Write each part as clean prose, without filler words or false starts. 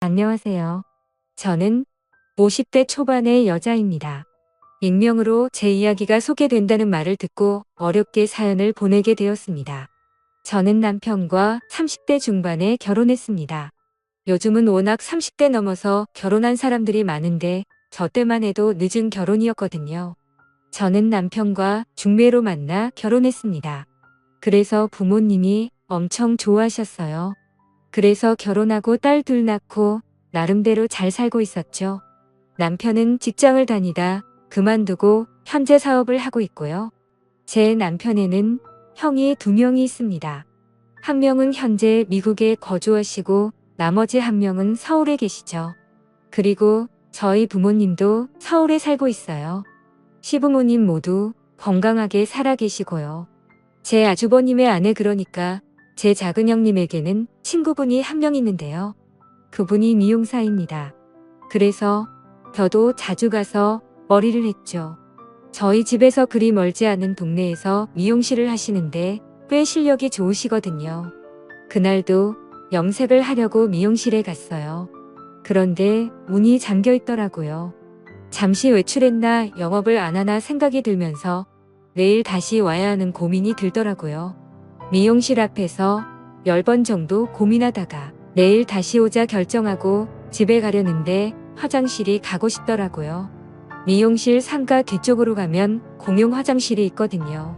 안녕하세요. 저는 50대 초반의 여자입니다. 익명으로 제 이야기가 소개된다는 말을 듣고 어렵게 사연을 보내게 되었습니다. 저는 남편과 30대 중반에 결혼했습니다. 요즘은 워낙 30대 넘어서 결혼한 사람들이 많은데 저 때만 해도 늦은 결혼이었거든요. 저는 남편과 중매로 만나 결혼했습니다. 그래서 부모님이 엄청 좋아하셨어요. 그래서 결혼하고 딸 둘 낳고 나름대로 잘 살고 있었죠. 남편은 직장을 다니다 그만두고 현재 사업을 하고 있고요. 제 남편에는 형이 2명이 있습니다. 한 명은 현재 미국에 거주하시고 나머지 한 명은 서울에 계시죠. 그리고 저희 부모님도 서울에 살고 있어요. 시부모님 모두 건강하게 살아 계시고요. 제 아주버님의 아내, 그러니까 제 작은 형님에게는 친구분이 한 명 있는데요. 그분이 미용사입니다. 그래서 저도 자주 가서 머리를 했죠. 저희 집에서 그리 멀지 않은 동네에서 미용실을 하시는데 꽤 실력이 좋으시거든요. 그날도 염색을 하려고 미용실에 갔어요. 그런데 문이 잠겨 있더라고요. 잠시 외출했나 영업을 안 하나 생각이 들면서 내일 다시 와야 하는 고민이 들더라고요. 미용실 앞에서 10번 정도 고민하다가 내일 다시 오자 결정하고 집에 가려는데 화장실이 가고 싶더라고요. 미용실 상가 뒤쪽으로 가면 공용 화장실이 있거든요.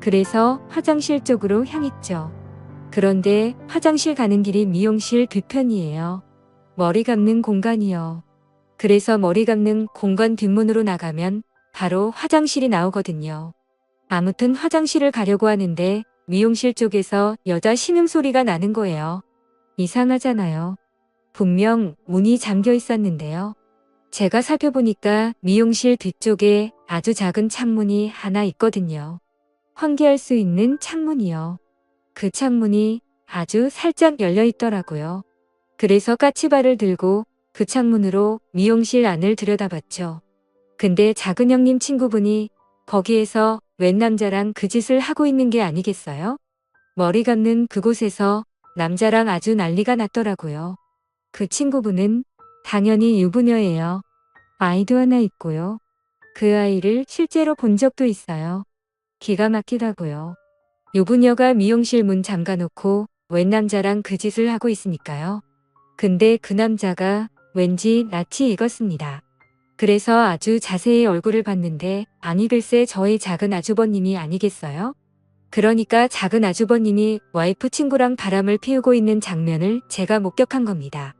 그래서 화장실 쪽으로 향했죠. 그런데 화장실 가는 길이 미용실 뒤편이에요. 머리 감는 공간이요. 그래서 머리 감는 공간 뒷문으로 나가면 바로 화장실이 나오거든요. 아무튼 화장실을 가려고 하는데 미용실 쪽에서 여자 신음소리가 나는 거예요. 이상하잖아요. 분명 문이 잠겨 있었는데요. 제가 살펴보니까 미용실 뒤쪽에 아주 작은 창문이 하나 있거든요. 환기할 수 있는 창문이요. 그 창문이 아주 살짝 열려 있더라고요. 그래서 까치발을 들고 그 창문으로 미용실 안을 들여다봤죠. 근데 작은 형님 친구분이 거기에서 웬 남자랑 그 짓을 하고 있는 게 아니겠어요? 머리 감는 그곳에서 남자랑 아주 난리가 났더라고요. 그 친구분은 당연히 유부녀예요. 아이도 하나 있고요. 그 아이를 실제로 본 적도 있어요. 기가 막히다고요. 유부녀가 미용실 문 잠가놓고 웬 남자랑 그 짓을 하고 있으니까요. 근데 그 남자가 왠지 낯이 익었습니다. 그래서 아주 자세히 얼굴을 봤는데 아니 글쎄 저희 작은 아주버님이 아니겠어요? 그러니까 작은 아주버님이 와이프 친구랑 바람을 피우고 있는 장면을 제가 목격한 겁니다.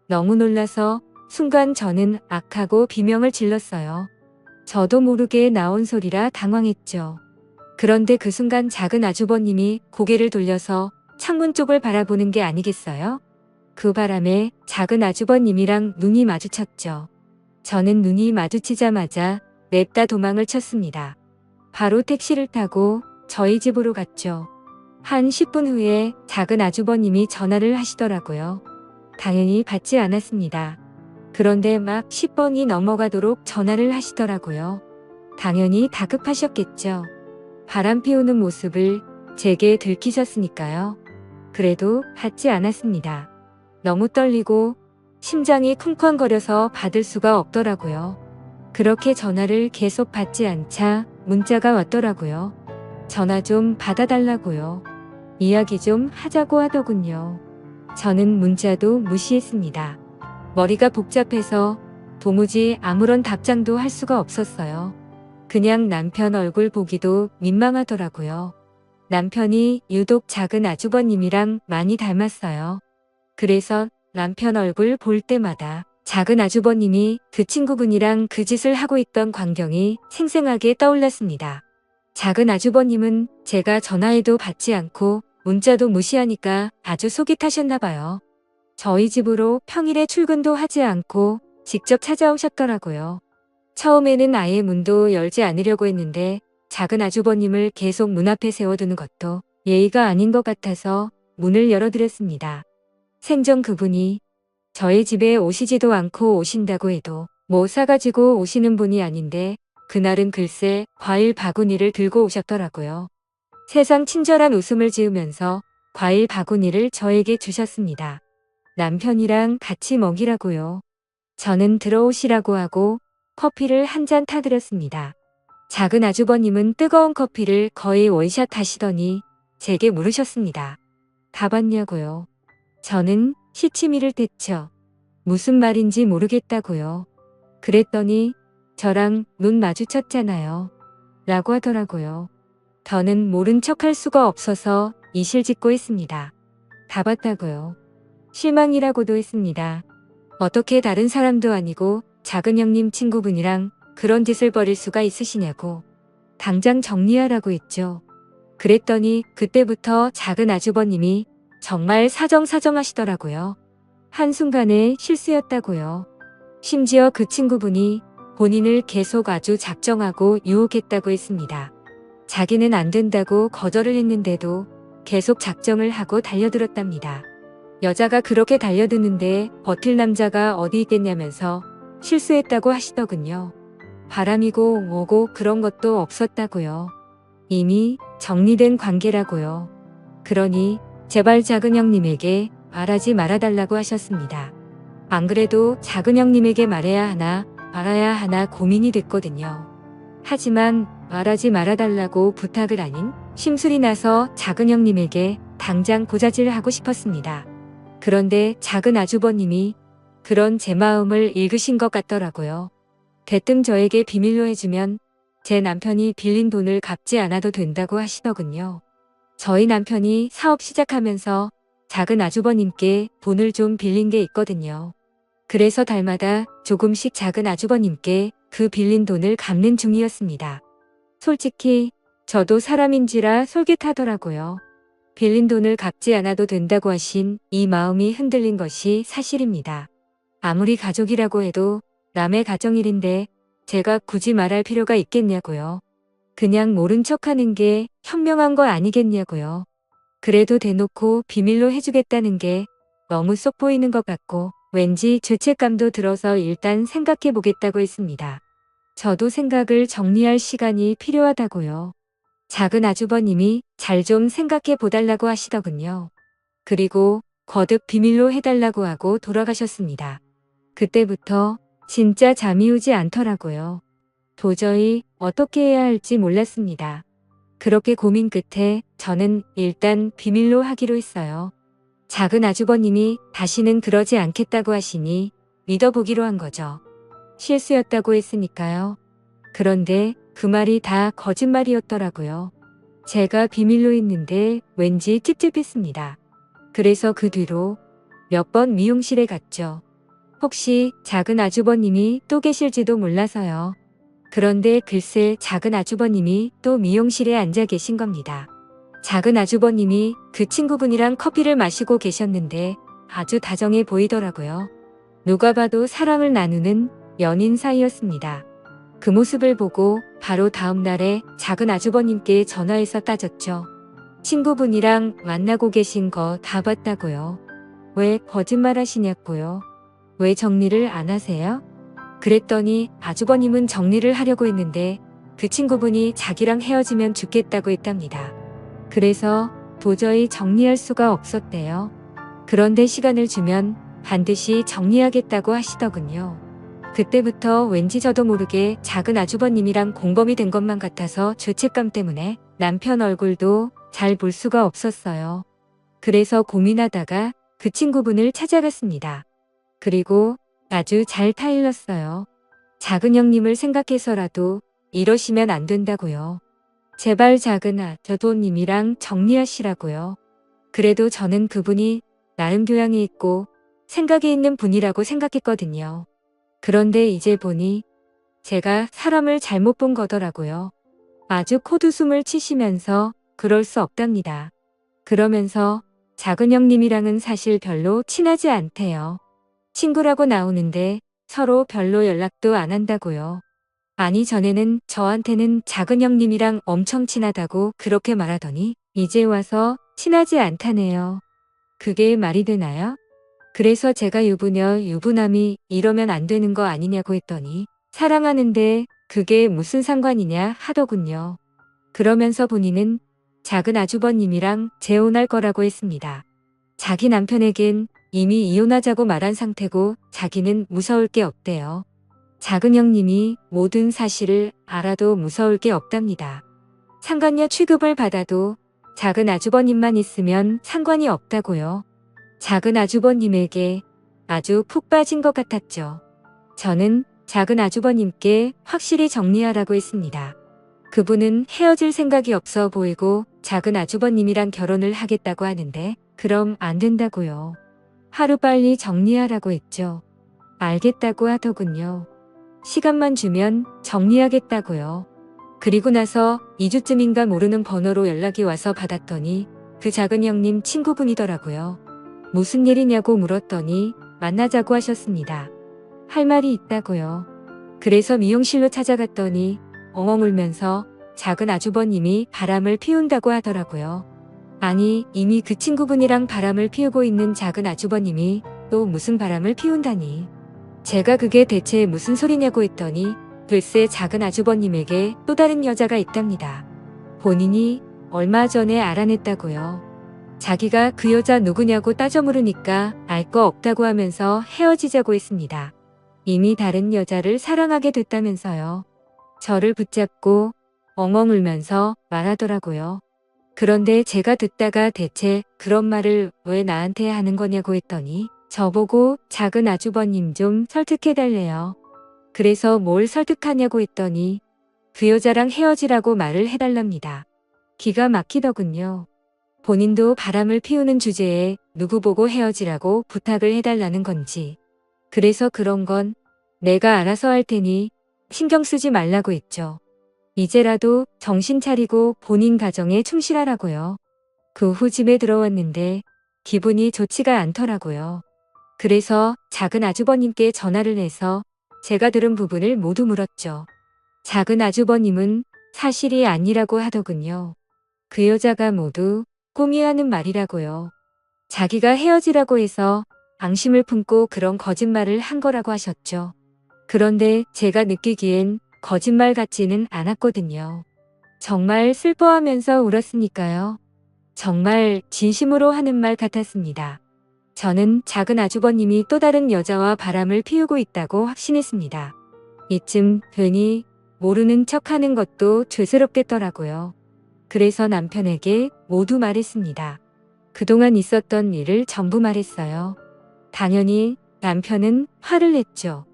너무 놀라서 순간 저는 악하고 비명을 질렀어요. 저도 모르게 나온 소리라 당황했죠. 그런데 그 순간 작은 아주버님이 고개를 돌려서 창문 쪽을 바라보는 게 아니겠어요? 그 바람에 작은 아주버님이랑 눈이 마주쳤죠. 저는 눈이 마주치자마자 냅다 도망을 쳤습니다. 바로 택시를 타고 저희 집으로 갔죠. 한 10분 후에 작은 아주버님이 전화를 하시더라고요. 당연히 받지 않았습니다. 그런데 막 10번이 넘어가도록 전화를 하시더라고요. 당연히 다급하셨겠죠. 바람 피우는 모습을 제게 들키셨으니까요. 그래도 받지 않았습니다. 너무 떨리고 심장이 쿵쾅거려서 받을 수가 없더라고요. 그렇게 전화를 계속 받지 않자 문자가 왔더라고요. 전화 좀 받아달라고요. 이야기 좀 하자고 하더군요. 저는 문자도 무시했습니다. 머리가 복잡해서 도무지 아무런 답장도 할 수가 없었어요. 그냥 남편 얼굴 보기도 민망하더라고요. 남편이 유독 작은 아주버님이랑 많이 닮았어요. 그래서 남편 얼굴 볼 때마다 작은 아주버님이 그 친구분이랑 그 짓을 하고 있던 광경이 생생하게 떠올랐습니다. 작은 아주버님은 제가 전화해도 받지 않고 문자도 무시하니까 아주 속이 타셨나 봐요. 저희 집으로 평일에 출근도 하지 않고 직접 찾아오셨더라고요. 처음에는 아예 문도 열지 않으려고 했는데 작은 아주버님을 계속 문 앞에 세워두는 것도 예의가 아닌 것 같아서 문을 열어드렸습니다. 생전 그분이 저희 집에 오시지도 않고 오신다고 해도 뭐 사가지고 오시는 분이 아닌데 그날은 글쎄 과일 바구니를 들고 오셨더라고요. 세상 친절한 웃음을 지으면서 과일 바구니를 저에게 주셨습니다. 남편이랑 같이 먹이라고요. 저는 들어오시라고 하고 커피를 한 잔 타드렸습니다. 작은 아주버님은 뜨거운 커피를 거의 원샷 하시더니 제게 물으셨습니다. 다 봤냐고요. 저는 시치미를 댔죠. 무슨 말인지 모르겠다고요. 그랬더니 저랑 눈 마주쳤잖아요. 라고 하더라고요. 더는 모른 척할 수가 없어서 이실직고 했습니다. 다 봤다고요. 실망이라고도 했습니다. 어떻게 다른 사람도 아니고 작은 형님 친구분이랑 그런 짓을 벌일 수가 있으시냐고. 당장 정리하라고 했죠. 그랬더니 그때부터 작은 아주버님이 정말 사정사정하시더라고요. 한순간에 실수였다고요. 심지어 그 친구분이 본인을 계속 아주 작정하고 유혹했다고 했습니다. 자기는 안 된다고 거절을 했는데도 계속 작정을 하고 달려들었답니다. 여자가 그렇게 달려드는데 버틸 남자가 어디 있겠냐면서 실수했다고 하시더군요. 바람이고 뭐고 그런 것도 없었다고요. 이미 정리된 관계라고요. 그러니 제발 작은 형님에게 말하지 말아달라고 하셨습니다. 안 그래도 작은 형님에게 말해야 하나 말아야 하나 고민이 됐거든요. 하지만 말하지 말아달라고 부탁을 하닌 심술이 나서 작은 형님에게 당장 고자질하고 싶었습니다. 그런데 작은 아주버님이 그런 제 마음을 읽으신 것 같더라고요. 대뜸 저에게 비밀로 해주면 제 남편이 빌린 돈을 갚지 않아도 된다고 하시더군요. 저희 남편이 사업 시작하면서 작은 아주버님께 돈을 좀 빌린 게 있거든요. 그래서 달마다 조금씩 작은 아주버님께 그 빌린 돈을 갚는 중이었습니다. 솔직히 저도 사람인지라 솔깃하더라고요. 빌린 돈을 갚지 않아도 된다고 하신 이 마음이 흔들린 것이 사실입니다. 아무리 가족이라고 해도 남의 가정일인데 제가 굳이 말할 필요가 있겠냐고요. 그냥 모른 척하는 게 현명한 거 아니겠냐고요. 그래도 대놓고 비밀로 해주겠다는 게 너무 쏙 보이는 것 같고 왠지 죄책감도 들어서 일단 생각해 보겠다고 했습니다. 저도 생각을 정리할 시간이 필요하다고요. 작은 아주버님이 잘 좀 생각해 보달라고 하시더군요. 그리고 거듭 비밀로 해달라고 하고 돌아가셨습니다. 그때부터 진짜 잠이 오지 않더라고요. 도저히 어떻게 해야 할지 몰랐습니다. 그렇게 고민 끝에 저는 일단 비밀로 하기로 했어요. 작은 아주버님이 다시는 그러지 않겠다고 하시니 믿어보기로 한 거죠. 실수였다고 했으니까요. 그런데 그 말이 다 거짓말이었더라고요. 제가 비밀로 했는데 왠지 찝찝했습니다. 그래서 그 뒤로 몇 번 미용실에 갔죠. 혹시 작은 아주버님이 또 계실지도 몰라서요. 그런데 글쎄 작은 아주버님이 또 미용실에 앉아 계신 겁니다. 작은 아주버님이 그 친구분이랑 커피를 마시고 계셨는데 아주 다정해 보이더라고요. 누가 봐도 사랑을 나누는 연인 사이였습니다. 그 모습을 보고 바로 다음 날에 작은 아주버님께 전화해서 따졌죠. 친구분이랑 만나고 계신 거 다 봤다고요. 왜 거짓말 하시냐고요. 왜 정리를 안 하세요? 그랬더니 아주버님은 정리를 하려고 했는데 그 친구분이 자기랑 헤어지면 죽겠다고 했답니다. 그래서 도저히 정리할 수가 없었대요. 그런데 시간을 주면 반드시 정리하겠다고 하시더군요. 그때부터 왠지 저도 모르게 작은 아주버님이랑 공범이 된 것만 같아서 죄책감 때문에 남편 얼굴도 잘 볼 수가 없었어요. 그래서 고민하다가 그 친구분을 찾아갔습니다. 그리고 아주 잘 타일렀어요. 작은 형님을 생각해서라도 이러시면 안 된다고요. 제발 작은 아주버님이랑 정리하시라고요. 그래도 저는 그분이 나름 교양이 있고 생각이 있는 분이라고 생각했거든요. 그런데 이제 보니 제가 사람을 잘못 본 거더라고요. 아주 코웃음을 치시면서 그럴 수 없답니다. 그러면서 작은 형님이랑은 사실 별로 친하지 않대요. 친구라고 나오는데 서로 별로 연락도 안 한다고요. 아니 전에는 저한테는 작은 형님이랑 엄청 친하다고 그렇게 말하더니 이제 와서 친하지 않다네요. 그게 말이 되나요? 그래서 제가 유부남이 이러면 안 되는 거 아니냐고 했더니 사랑하는데 그게 무슨 상관이냐 하더군요. 그러면서 본인은 작은 아주버님이랑 재혼할 거라고 했습니다. 자기 남편에겐 이미 이혼하자고 말한 상태고 자기는 무서울 게 없대요. 작은 형님이 모든 사실을 알아도 무서울 게 없답니다. 상간녀 취급을 받아도 작은 아주버님만 있으면 상관이 없다고요. 작은 아주버님에게 아주 푹 빠진 것 같았죠. 저는 작은 아주버님께 확실히 정리하라고 했습니다. 그분은 헤어질 생각이 없어 보이고 작은 아주버님이랑 결혼을 하겠다고 하는데 그럼 안 된다고요. 하루빨리 정리하라고 했죠. 알겠다고 하더군요. 시간만 주면 정리하겠다고요. 그리고 나서 2주쯤인가 모르는 번호로 연락이 와서 받았더니 그 작은 형님 친구분이더라고요. 무슨 일이냐고 물었더니 만나자고 하셨습니다. 할 말이 있다고요. 그래서 미용실로 찾아갔더니 엉엉 울면서 작은 아주버님이 바람을 피운다고 하더라고요. 아니, 이미 그 친구분이랑 바람을 피우고 있는 작은 아주버님이 또 무슨 바람을 피운다니. 제가 그게 대체 무슨 소리냐고 했더니 글쎄 작은 아주버님에게 또 다른 여자가 있답니다. 본인이 얼마 전에 알아냈다고요. 자기가 그 여자 누구냐고 따져 물으니까 알 거 없다고 하면서 헤어지자고 했습니다. 이미 다른 여자를 사랑하게 됐다면서요. 저를 붙잡고 엉엉 울면서 말하더라고요. 그런데 제가 듣다가 대체 그런 말을 왜 나한테 하는 거냐고 했더니 저보고 작은 아주버님 좀 설득해달래요. 그래서 뭘 설득하냐고 했더니 그 여자랑 헤어지라고 말을 해달랍니다. 기가 막히더군요. 본인도 바람을 피우는 주제에 누구 보고 헤어지라고 부탁을 해달라는 건지. 그래서 그런 건 내가 알아서 할 테니 신경 쓰지 말라고 했죠. 이제라도 정신 차리고 본인 가정에 충실하라고요. 그 후 집에 들어왔는데 기분이 좋지가 않더라고요. 그래서 작은 아주버님께 전화를 해서 제가 들은 부분을 모두 물었죠. 작은 아주버님은 사실이 아니라고 하더군요. 그 여자가 모두 꿈이 하는 말이라고요. 자기가 헤어지라고 해서 앙심을 품고 그런 거짓말을 한 거라고 하셨죠. 그런데 제가 느끼기엔 거짓말 같지는 않았거든요. 정말 슬퍼하면서 울었으니까요. 정말 진심으로 하는 말 같았습니다. 저는 작은 아주버님이 또 다른 여자와 바람을 피우고 있다고 확신했습니다. 이쯤 되니 모르는 척하는 것도 죄스럽겠더라고요. 그래서 남편에게 모두 말했습니다. 그동안 있었던 일을 전부 말했어요. 당연히 남편은 화를 냈죠.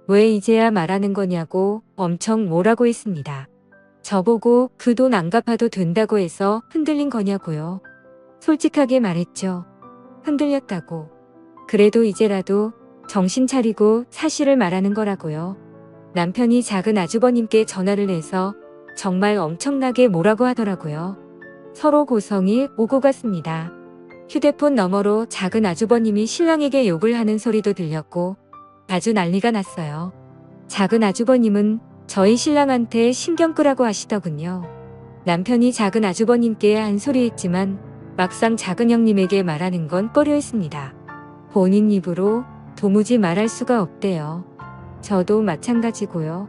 왜 이제야 말하는 거냐고 엄청 뭐라고 했습니다. 저보고 그 돈 안 갚아도 된다고 해서 흔들린 거냐고요. 솔직하게 말했죠. 흔들렸다고. 그래도 이제라도 정신 차리고 사실을 말하는 거라고요. 남편이 작은 아주버님께 전화를 해서 정말 엄청나게 뭐라고 하더라고요. 서로 고성이 오고 갔습니다. 휴대폰 너머로 작은 아주버님이 신랑에게 욕을 하는 소리도 들렸고 아주 난리가 났어요. 작은 아주버님은 저희 신랑한테 신경 끄라고 하시더군요. 남편이 작은 아주버님께 한 소리 했지만 막상 작은 형님에게 말하는 건 꺼려했습니다. 본인 입으로 도무지 말할 수가 없대요. 저도 마찬가지고요.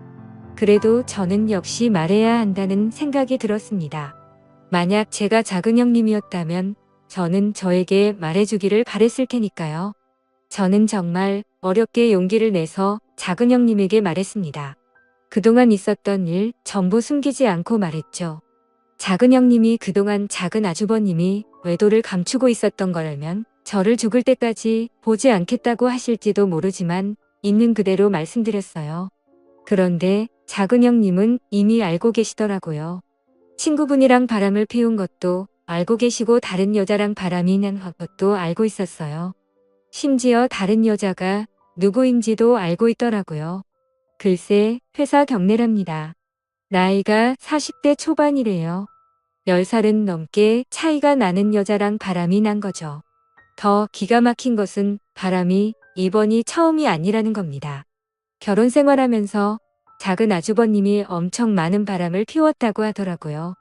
그래도 저는 역시 말해야 한다는 생각이 들었습니다. 만약 제가 작은 형님이었다면 저는 저에게 말해주기를 바랬을 테니까요. 저는 정말 어렵게 용기를 내서 작은 형님에게 말했습니다. 그동안 있었던 일 전부 숨기지 않고 말했죠. 작은 형님이 그동안 작은 아주버님이 외도를 감추고 있었던 걸 알면 저를 죽을 때까지 보지 않겠다고 하실지도 모르지만 있는 그대로 말씀드렸어요. 그런데 작은 형님은 이미 알고 계시더라고요. 친구분이랑 바람을 피운 것도 알고 계시고 다른 여자랑 바람이 난 것도 알고 있었어요. 심지어 다른 여자가 누구인지도 알고 있더라고요. 글쎄 회사 경례랍니다. 나이가 40대 초반이래요. 10살은 넘게 차이가 나는 여자랑 바람이 난 거죠. 더 기가 막힌 것은 바람이 이번이 처음이 아니라는 겁니다. 결혼 생활하면서 작은 아주버님이 엄청 많은 바람을 피웠다고 하더라고요.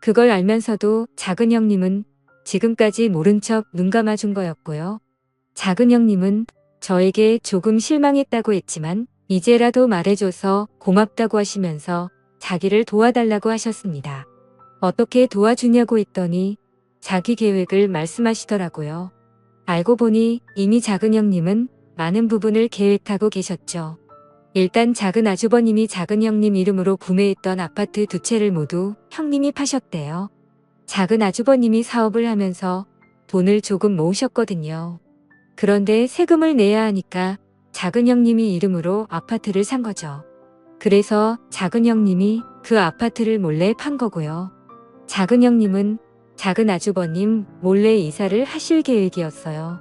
그걸 알면서도 작은 형님은 지금까지 모른 척 눈 감아준 거였고요. 작은 형님은 저에게 조금 실망했다고 했지만 이제라도 말해줘서 고맙다고 하시면서 자기를 도와달라고 하셨습니다. 어떻게 도와주냐고 했더니 자기 계획을 말씀하시더라고요. 알고 보니 이미 작은 형님은 많은 부분을 계획하고 계셨죠. 일단 작은 아주버님이 작은 형님 이름으로 구매했던 아파트 2채를 모두 형님이 파셨대요. 작은 아주버님이 사업을 하면서 돈을 조금 모으셨거든요. 그런데 세금을 내야 하니까 작은 형님이 이름으로 아파트를 산 거죠. 그래서 작은 형님이 그 아파트를 몰래 판 거고요. 작은 형님은 작은 아주버님 몰래 이사를 하실 계획이었어요.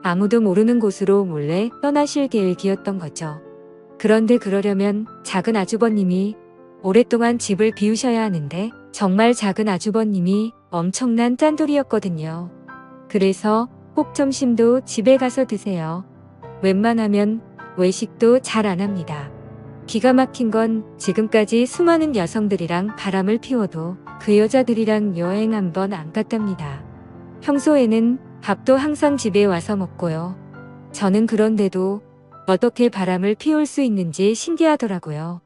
아무도 모르는 곳으로 몰래 떠나실 계획이었던 거죠. 그런데 그러려면 작은 아주버님이 오랫동안 집을 비우셔야 하는데 정말 작은 아주버님이 엄청난 짠돌이였거든요. 그래서 꼭 점심도 집에 가서 드세요. 웬만하면 외식도 잘 안 합니다. 기가 막힌 건 지금까지 수많은 여성들이랑 바람을 피워도 그 여자들이랑 여행 한 번 안 갔답니다. 평소에는 밥도 항상 집에 와서 먹고요. 저는 그런데도 어떻게 바람을 피울 수 있는지 신기하더라고요.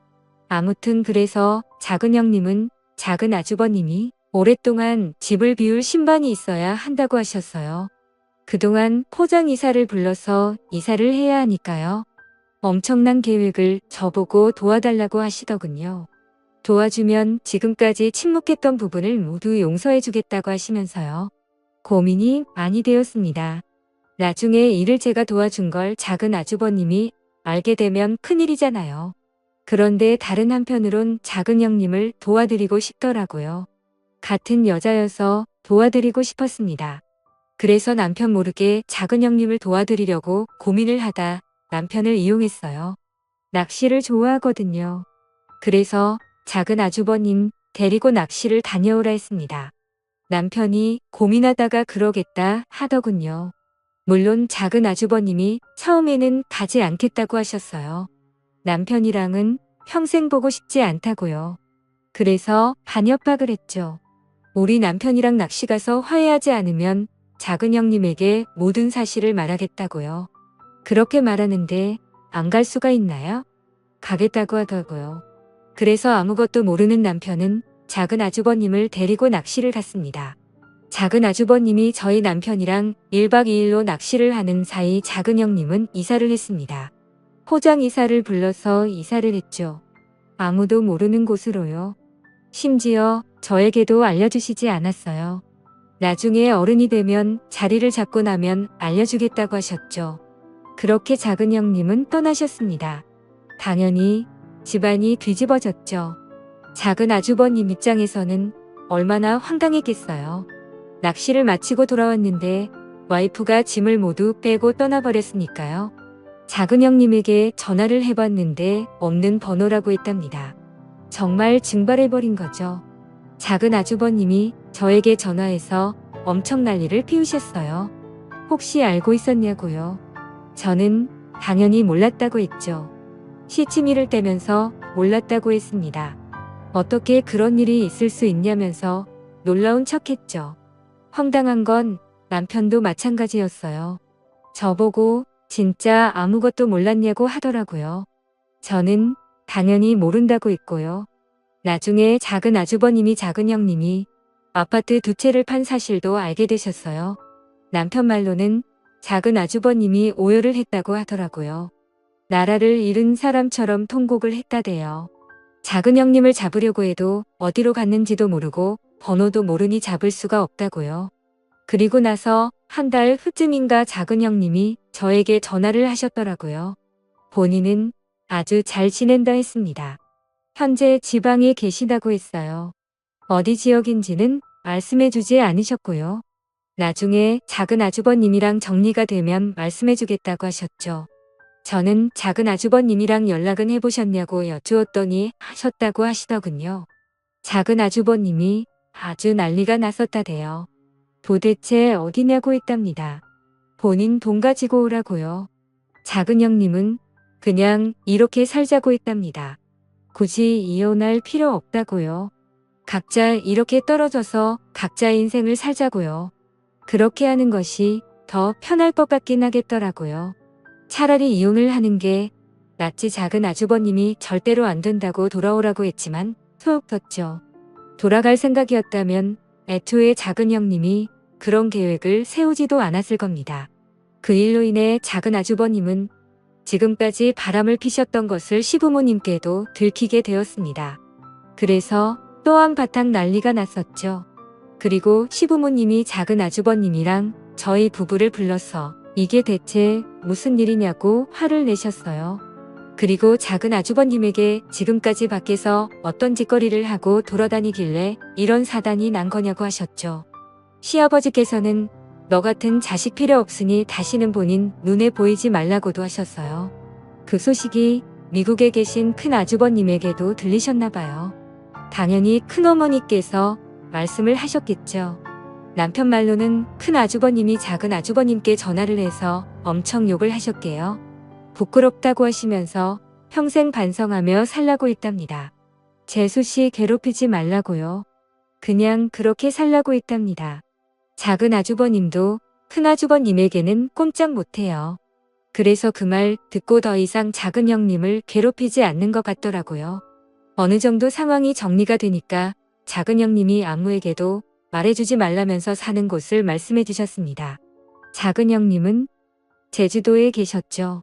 아무튼 그래서 작은 형님은 작은 아주버님이 오랫동안 집을 비울 신반이 있어야 한다고 하셨어요. 그동안 포장 이사를 불러서 이사를 해야 하니까요. 엄청난 계획을 저보고 도와달라고 하시더군요. 도와주면 지금까지 침묵했던 부분을 모두 용서해주겠다고 하시면서요. 고민이 많이 되었습니다. 나중에 일을 제가 도와준 걸 작은 아주버님이 알게 되면 큰일이잖아요. 그런데 다른 한편으론 작은 형님을 도와드리고 싶더라고요. 같은 여자여서 도와드리고 싶었습니다. 그래서 남편 모르게 작은 형님을 도와드리려고 고민을 하다 남편을 이용했어요. 낚시를 좋아하거든요. 그래서 작은 아주버님 데리고 낚시를 다녀오라 했습니다. 남편이 고민하다가 그러겠다 하더군요. 물론 작은 아주버님이 처음에는 가지 않겠다고 하셨어요. 남편이랑은 평생 보고 싶지 않다고요. 그래서 반협박을 했죠. 우리 남편이랑 낚시 가서 화해하지 않으면 작은 형님에게 모든 사실을 말하겠다고요. 그렇게 말하는데 안 갈 수가 있나요? 가겠다고 하더라고요. 그래서 아무것도 모르는 남편은 작은 아주버님을 데리고 낚시를 갔습니다. 작은 아주버님이 저희 남편이랑 1박 2일로 낚시를 하는 사이 작은 형님은 이사를 했습니다. 포장 이사를 불러서 이사를 했죠. 아무도 모르는 곳으로요. 심지어 저에게도 알려주시지 않았어요. 나중에 어른이 되면 자리를 잡고 나면 알려주겠다고 하셨죠. 그렇게 작은 형님은 떠나셨습니다. 당연히 집안이 뒤집어졌죠. 작은 아주버님 입장에서는 얼마나 황당했겠어요. 낚시를 마치고 돌아왔는데 와이프가 짐을 모두 빼고 떠나버렸으니까요. 작은 형님에게 전화를 해봤는데 없는 번호라고 했답니다. 정말 증발해버린 거죠. 작은 아주버님이 저에게 전화해서 엄청 난리를 피우셨어요. 혹시 알고 있었냐고요? 저는 당연히 몰랐다고 했죠. 시치미를 떼면서 몰랐다고 했습니다. 어떻게 그런 일이 있을 수 있냐면서 놀라운 척했죠. 황당한 건 남편도 마찬가지였어요. 저보고 진짜 아무것도 몰랐냐고 하더라고요. 저는 당연히 모른다고 했고요. 나중에 작은 아주버님이 작은 형님이 아파트 2채를 판 사실도 알게 되셨어요. 남편 말로는 작은 아주버님이 오열을 했다고 하더라고요. 나라를 잃은 사람처럼 통곡을 했다대요. 작은 형님을 잡으려고 해도 어디로 갔는지도 모르고 번호도 모르니 잡을 수가 없다고요. 그리고 나서 한 달 후쯤인가 작은 형님이 저에게 전화를 하셨더라고요. 본인은 아주 잘 지낸다 했습니다. 현재 지방에 계시다고 했어요. 어디 지역인지는 말씀해주지 않으셨고요. 나중에 작은 아주버님이랑 정리가 되면 말씀해주겠다고 하셨죠. 저는 작은 아주버님이랑 연락은 해보셨냐고 여쭈었더니 하셨다고 하시더군요. 작은 아주버님이 아주 난리가 났었다대요. 도대체 어디냐고 했답니다. 본인 돈 가지고 오라고요. 작은 형님은 그냥 이렇게 살자고 했답니다. 굳이 이혼할 필요 없다고요. 각자 이렇게 떨어져서 각자의 인생을 살자고요. 그렇게 하는 것이 더 편할 것 같긴 하겠더라고요. 차라리 이혼을 하는 게 낫지. 작은 아주버님이 절대로 안 된다고 돌아오라고 했지만 소용없었죠. 돌아갈 생각이었다면 애초에 작은 형님이 그런 계획을 세우지도 않았을 겁니다. 그 일로 인해 작은 아주버님은 지금까지 바람을 피셨던 것을 시부모님께도 들키게 되었습니다. 그래서 또 한바탕 난리가 났었죠. 그리고 시부모님이 작은 아주버님이랑 저희 부부를 불러서 이게 대체 무슨 일이냐고 화를 내셨어요. 그리고 작은 아주버님에게 지금까지 밖에서 어떤 짓거리를 하고 돌아다니길래 이런 사단이 난 거냐고 하셨죠. 시아버지께서는 너 같은 자식 필요 없으니 다시는 본인 눈에 보이지 말라고도 하셨어요. 그 소식이 미국에 계신 큰 아주버님에게도 들리셨나 봐요. 당연히 큰어머니께서 말씀을 하셨겠죠. 남편 말로는 큰 아주버님이 작은 아주버님께 전화를 해서 엄청 욕을 하셨게요. 부끄럽다고 하시면서 평생 반성하며 살라고 했답니다. 재수씨 괴롭히지 말라고요. 그냥 그렇게 살라고 했답니다. 작은 아주버님도 큰 아주버님에게는 꼼짝 못해요. 그래서 그 말 듣고 더 이상 작은 형님을 괴롭히지 않는 것 같더라고요. 어느 정도 상황이 정리가 되니까 작은 형님이 아무에게도 말해주지 말라면서 사는 곳을 말씀해 주셨습니다. 작은 형님은 제주도에 계셨죠.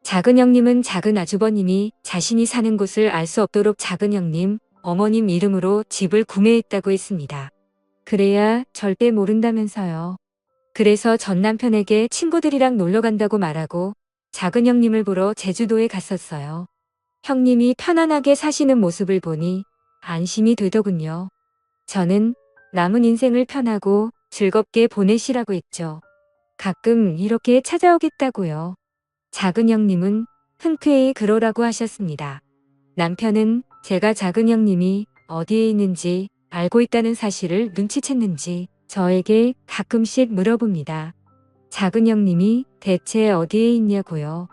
작은 형님은 작은 아주버님이 자신이 사는 곳을 알 수 없도록 작은 형님, 어머님 이름으로 집을 구매했다고 했습니다. 그래야 절대 모른다면서요. 그래서 전 남편에게 친구들이랑 놀러 간다고 말하고 작은 형님을 보러 제주도에 갔었어요. 형님이 편안하게 사시는 모습을 보니 안심이 되더군요. 저는 남은 인생을 편하고 즐겁게 보내시라고 했죠. 가끔 이렇게 찾아오겠다고요. 작은 형님은 흔쾌히 그러라고 하셨습니다. 남편은 제가 작은 형님이 어디에 있는지 알고 있다는 사실을 눈치챘는지 저에게 가끔씩 물어봅니다. 작은 형님이 대체 어디에 있냐고요.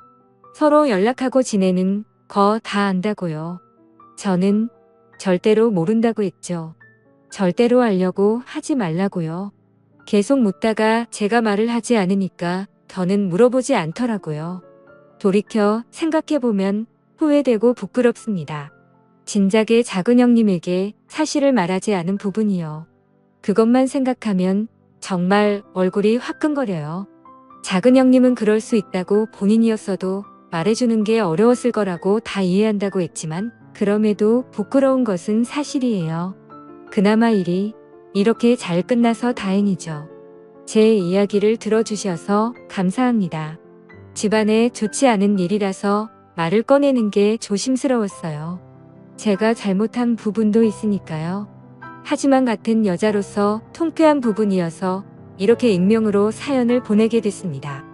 서로 연락하고 지내는 거 다 안다고요. 저는 절대로 모른다고 했죠. 절대로 알려고 하지 말라고요. 계속 묻다가 제가 말을 하지 않으니까 더는 물어보지 않더라고요. 돌이켜 생각해보면 후회되고 부끄럽습니다. 진작에 작은 형님에게 사실을 말하지 않은 부분이요. 그것만 생각하면 정말 얼굴이 화끈거려요. 작은 형님은 그럴 수 있다고 본인이었어도 말해주는 게 어려웠을 거라고 다 이해한다고 했지만 그럼에도 부끄러운 것은 사실이에요. 그나마 일이 이렇게 잘 끝나서 다행이죠. 제 이야기를 들어주셔서 감사합니다. 집안에 좋지 않은 일이라서 말을 꺼내는 게 조심스러웠어요. 제가 잘못한 부분도 있으니까요. 하지만 같은 여자로서 통쾌한 부분이어서 이렇게 익명으로 사연을 보내게 됐습니다.